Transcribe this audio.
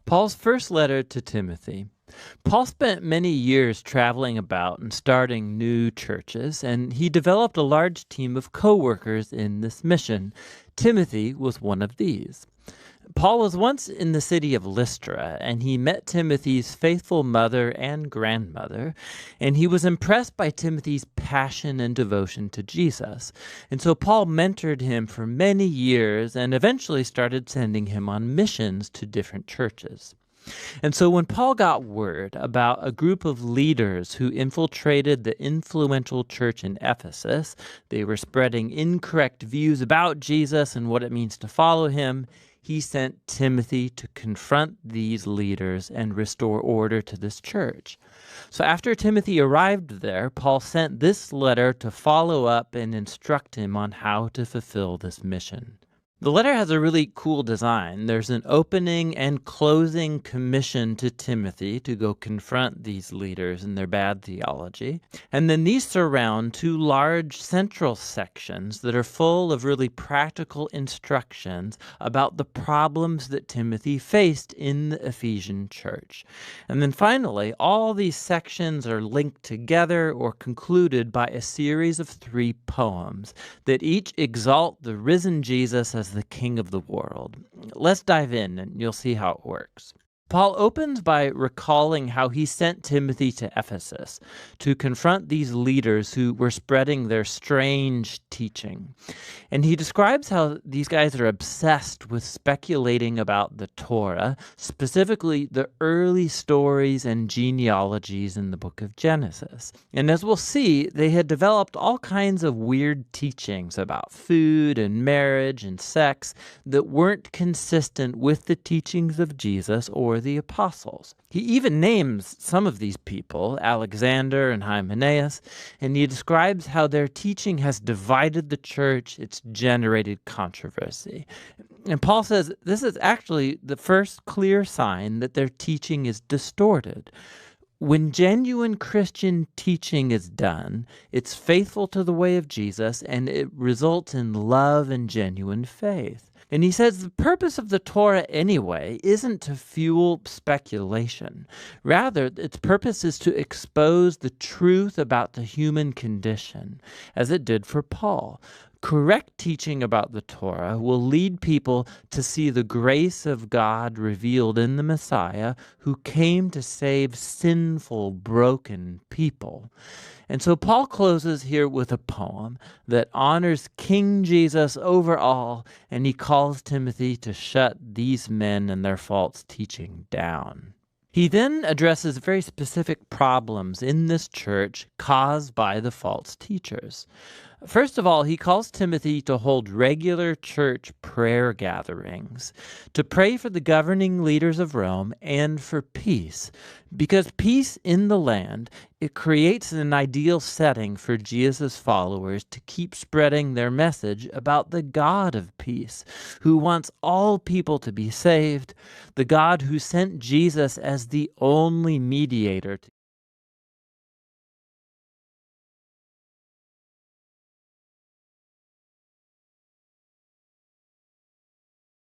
Paul's first letter to Timothy. Paul spent many years traveling about and starting new churches, and he developed a large team of co-workers in this mission. Timothy was one of these. Paul was once in the city of Lystra, and he met Timothy's faithful mother and grandmother, and he was impressed by Timothy's passion and devotion to Jesus. And so Paul mentored him for many years and eventually started sending him on missions to different churches. And so when Paul got word about a group of leaders who infiltrated the influential church in Ephesus, they were spreading incorrect views about Jesus and what it means to follow him, he sent Timothy to confront these leaders and restore order to this church. So after Timothy arrived there, Paul sent this letter to follow up and instruct him on how to fulfill this mission. The letter has a really cool design. There's an opening and closing commission to Timothy to go confront these leaders and their bad theology. And then these surround two large central sections that are full of really practical instructions about the problems that Timothy faced in the Ephesian church. And then finally, all these sections are linked together or concluded by a series of 3 poems that each exalt the risen Jesus as the King of the world. Let's dive in and you'll see how it works. Paul opens by recalling how he sent Timothy to Ephesus to confront these leaders who were spreading their strange teaching. And he describes how these guys are obsessed with speculating about the Torah, specifically the early stories and genealogies in the book of Genesis. And as we'll see, they had developed all kinds of weird teachings about food and marriage and sex that weren't consistent with the teachings of Jesus or the apostles. He even names some of these people, Alexander and Hymenaeus, and he describes how their teaching has divided the church, it's generated controversy. And Paul says this is actually the first clear sign that their teaching is distorted. When genuine Christian teaching is done, it's faithful to the way of Jesus, and it results in love and genuine faith. And he says the purpose of the Torah anyway isn't to fuel speculation. Rather, its purpose is to expose the truth about the human condition, as it did for Paul. Correct teaching about the Torah will lead people to see the grace of God revealed in the Messiah who came to save sinful, broken people. And so Paul closes here with a poem that honors King Jesus over all, and he calls Timothy to shut these men and their false teaching down. He then addresses very specific problems in this church caused by the false teachers. First of all, he calls Timothy to hold regular church prayer gatherings, to pray for the governing leaders of Rome and for peace, because peace in the land, it creates an ideal setting for Jesus' followers to keep spreading their message about the God of peace, who wants all people to be saved, the God who sent Jesus as the only mediator